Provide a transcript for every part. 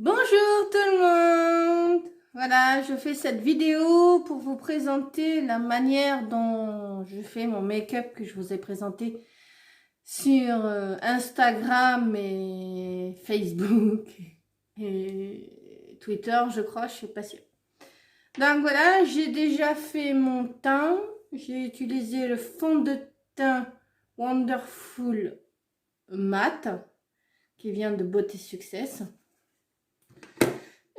Bonjour tout le monde! Voilà, je fais cette vidéo pour vous présenter la manière dont je fais mon make-up que je vous ai présenté sur Instagram et Facebook et Twitter, je crois, je suis pas sûre. Donc voilà, j'ai déjà fait mon teint. J'ai utilisé le fond de teint Wonderful Matte qui vient de Beauté Success.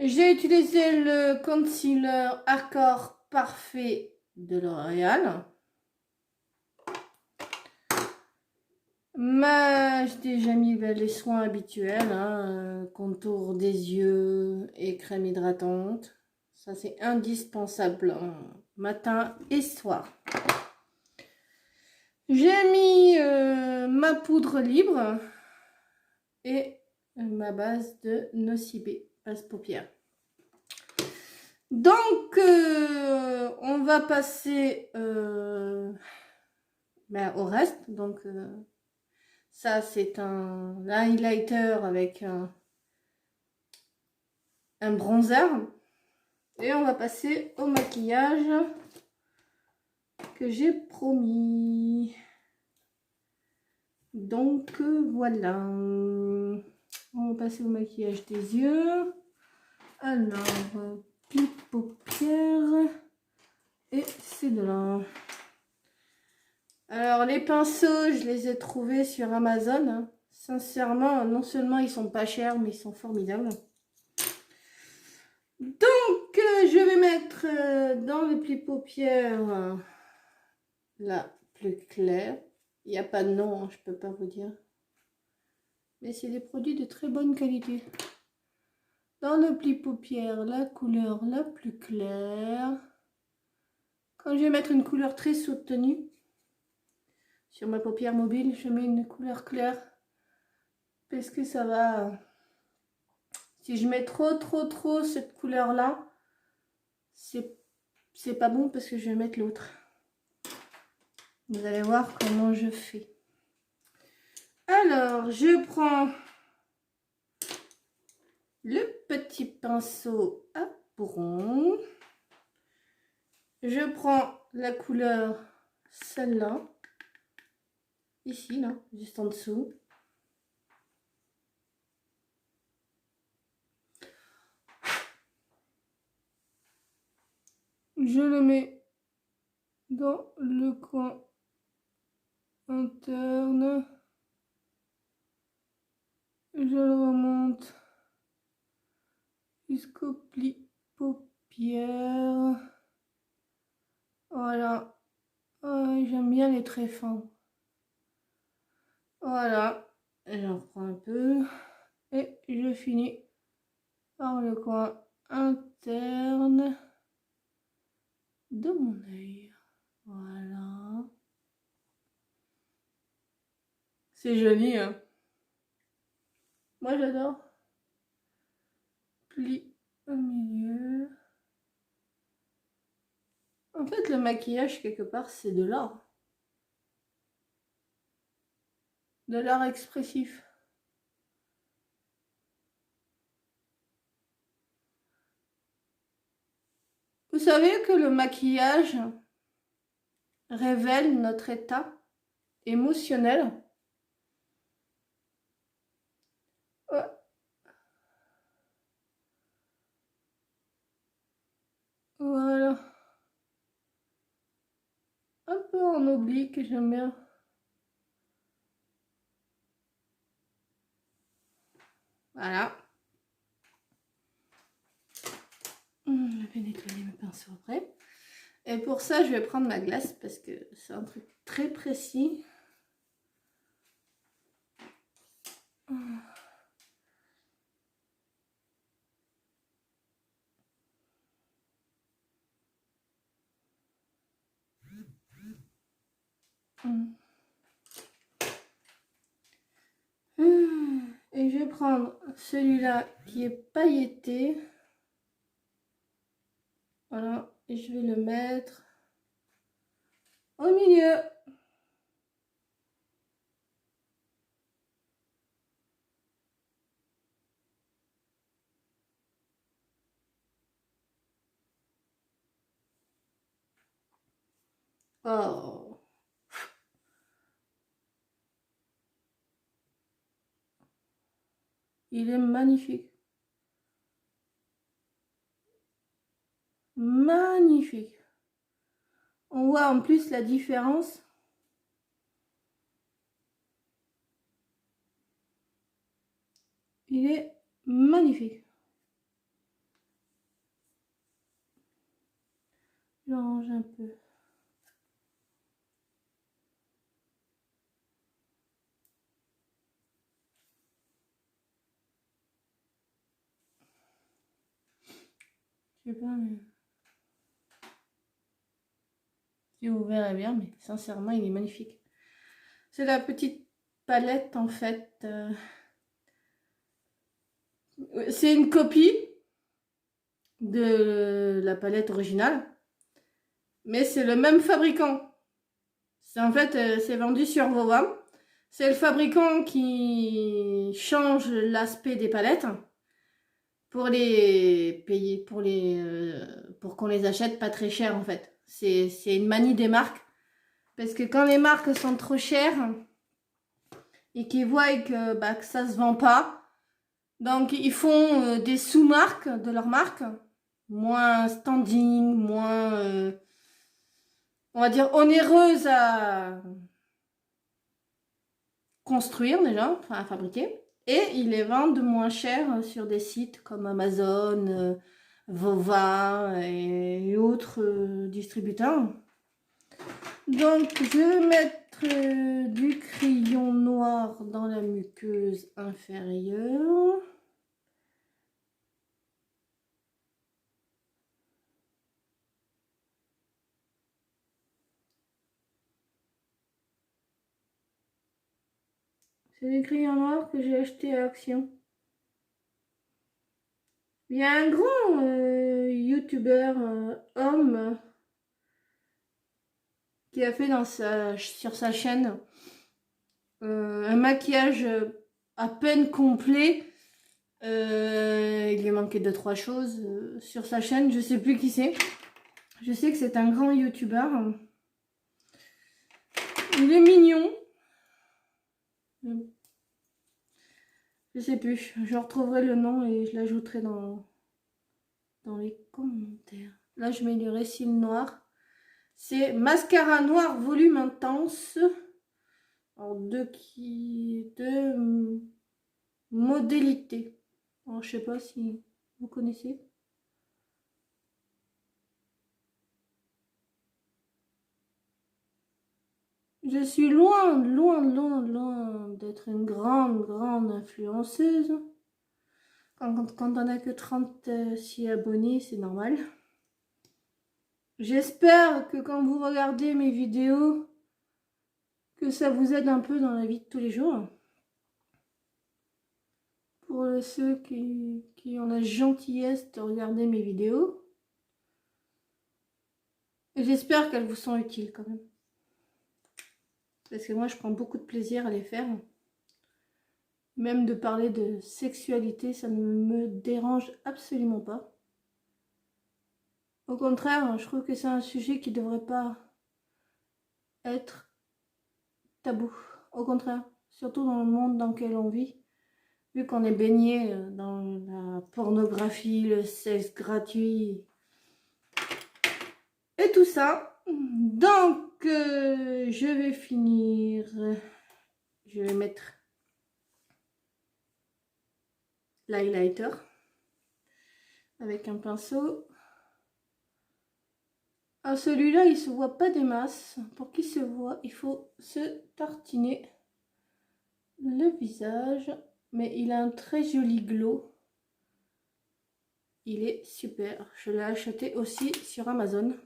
J'ai utilisé le concealer Accord Parfait de L'Oréal. J'ai déjà mis les soins habituels, contour des yeux et crème hydratante. Ça, c'est indispensable matin et soir. J'ai mis ma poudre libre et ma base de Nocibé, base paupières. Donc, on va passer au reste. Donc, ça, c'est un highlighter avec un bronzer. Et on va passer au maquillage que j'ai promis. Donc, voilà. On va passer au maquillage des yeux. Alors, pli paupières. Et c'est de là. Alors, les pinceaux, je les ai trouvés sur Amazon. Sincèrement, non seulement ils sont pas chers, mais ils sont formidables. Donc, je vais mettre dans le pli paupières la plus claire. Il n'y a pas de nom, je peux pas vous dire. Mais c'est des produits de très bonne qualité. Dans le pli paupières, la couleur la plus claire. Quand je vais mettre une couleur très soutenue, sur ma paupière mobile, je mets une couleur claire. Parce que ça va... Si je mets trop cette couleur-là, c'est pas bon parce que je vais mettre l'autre. Vous allez voir comment je fais. Alors, je prends le petit pinceau à bourron. Je prends la couleur, celle-là. Ici, là, juste en dessous. Je le mets dans le coin interne. Je le remonte jusqu'au pli paupières. Voilà. J'aime bien les traits fins. Voilà. J'en prends un peu. Et je finis par le coin interne de mon œil. Voilà. C'est joli, hein. Moi, j'adore. Pli au milieu. En fait, le maquillage, quelque part, c'est de l'art. De l'art expressif. Vous savez que le maquillage révèle notre état émotionnel. Voilà. Un peu en oblique, j'aime bien. Voilà. Je vais nettoyer mes pinceaux après. Et pour ça, je vais prendre ma glace parce que c'est un truc très précis. Et je vais prendre celui-là qui est pailleté. Voilà. Et je vais le mettre au milieu. Oh. Il est magnifique. Magnifique. On voit en plus la différence. Il est magnifique. Je range un peu. Je sais pas, mais... si vous verrez bien, mais sincèrement, il est magnifique. C'est la petite palette, en fait. C'est une copie de la palette originale, mais c'est le même fabricant. C'est en fait, c'est vendu sur Vova. C'est le fabricant qui change l'aspect des palettes pour les payer, pour qu'on les achète pas très cher en fait. C'est une manie des marques. Parce que quand les marques sont trop chères et qu'ils voient que ça se vend pas, donc ils font des sous-marques de leur marque, moins standing, moins, on va dire, onéreuses à construire déjà, enfin à fabriquer. Et ils les vendent moins cher sur des sites comme Amazon, Vova et autres distributeurs. Donc, je vais mettre du crayon noir dans la muqueuse inférieure. C'est du crayon noir que j'ai acheté à Action. Il y a un grand youtubeur homme qui a fait sur sa chaîne un maquillage à peine complet. Il lui manquait 2-3 choses sur sa chaîne. Je sais plus qui c'est. Je sais que c'est un grand youtubeur. Il est mignon. Je sais plus. Je retrouverai le nom et je l'ajouterai dans les commentaires. Là, je mets du récil noir. C'est mascara noir volume intense. En deux modalités. Alors, je sais pas si vous connaissez. Je suis loin d'être une grande influenceuse. Quand on n'a que 36 abonnés, c'est normal. J'espère que quand vous regardez mes vidéos, que ça vous aide un peu dans la vie de tous les jours. Pour ceux qui ont la gentillesse de regarder mes vidéos. Et j'espère qu'elles vous sont utiles quand même. Parce que moi, je prends beaucoup de plaisir à les faire. Même de parler de sexualité, ça ne me dérange absolument pas. Au contraire, je trouve que c'est un sujet qui ne devrait pas être tabou. Au contraire, surtout dans le monde dans lequel on vit. Vu qu'on est baigné dans la pornographie, le sexe gratuit et tout ça. Donc, je vais finir. Je vais mettre l'highlighter avec un pinceau. Alors celui-là, il se voit pas des masses. Pour qu'il se voit, il faut se tartiner le visage. Mais il a un très joli glow. Il est super. Je l'ai acheté aussi sur Amazon.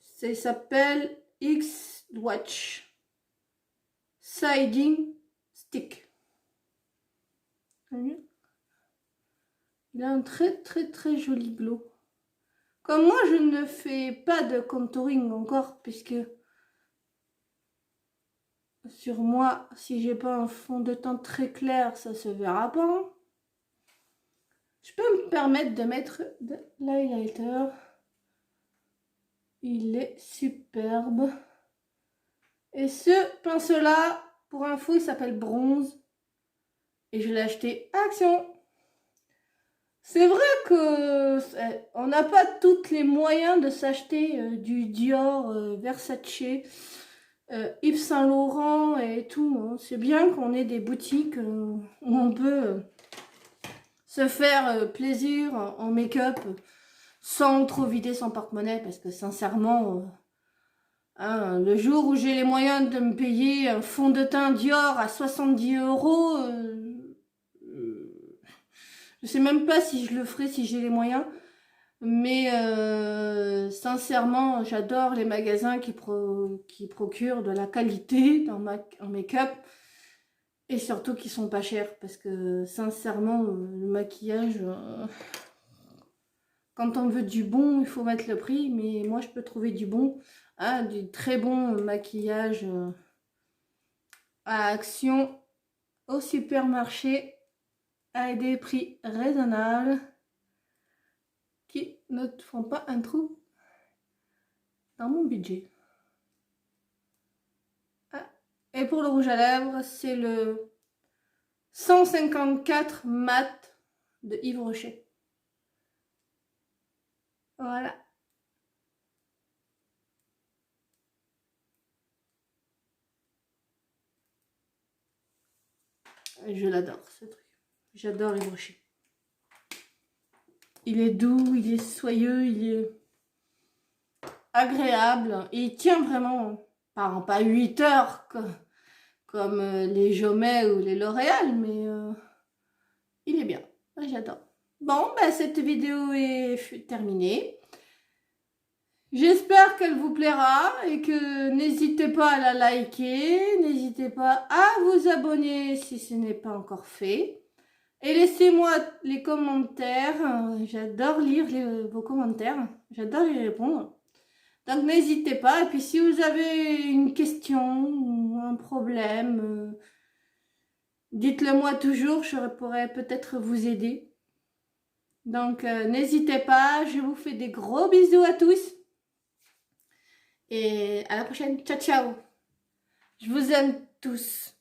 Ça s'appelle X-Watch Siding Stick. Il a un très joli glow. Comme moi, je ne fais pas de contouring encore, puisque sur moi, si j'ai pas un fond de teint très clair, ça se verra pas. Je peux me permettre de mettre de l'highlighter Il est superbe. Et ce pinceau-là, pour info, il s'appelle Bronze. Et je l'ai acheté à Action. C'est vrai que on n'a pas tous les moyens de s'acheter du Dior, Versace, Yves Saint Laurent et tout. Hein. C'est bien qu'on ait des boutiques où on peut se faire plaisir en make-up sans trop vider son porte-monnaie. Parce que sincèrement, hein, le jour où j'ai les moyens de me payer un fond de teint Dior à 70 €, je sais même pas si je le ferai si j'ai les moyens. Mais sincèrement, j'adore les magasins qui procurent de la qualité en make-up. Et surtout qui sont pas chers. Parce que sincèrement, le maquillage, quand on veut du bon, il faut mettre le prix. Mais moi, je peux trouver du bon. Hein, du très bon maquillage à Action au supermarché à des prix raisonnables qui ne te font pas un trou dans mon budget. Ah. Et pour le rouge à lèvres, c'est le 154 mat de Yves Rocher. Voilà. Je l'adore ce truc. J'adore Yves Rocher. Il est doux, il est soyeux, il est agréable. Et il tient vraiment, pas 8 heures comme les Jomet ou les L'Oréal, mais il est bien. J'adore. Bon, ben, cette vidéo est terminée. J'espère qu'elle vous plaira et que n'hésitez pas à la liker, n'hésitez pas à vous abonner si ce n'est pas encore fait. Et laissez-moi les commentaires, j'adore lire vos commentaires, j'adore y répondre. Donc n'hésitez pas, et puis si vous avez une question ou un problème, dites-le moi toujours, je pourrais peut-être vous aider. Donc n'hésitez pas, je vous fais des gros bisous à tous. Et à la prochaine. Ciao, ciao. Je vous aime tous.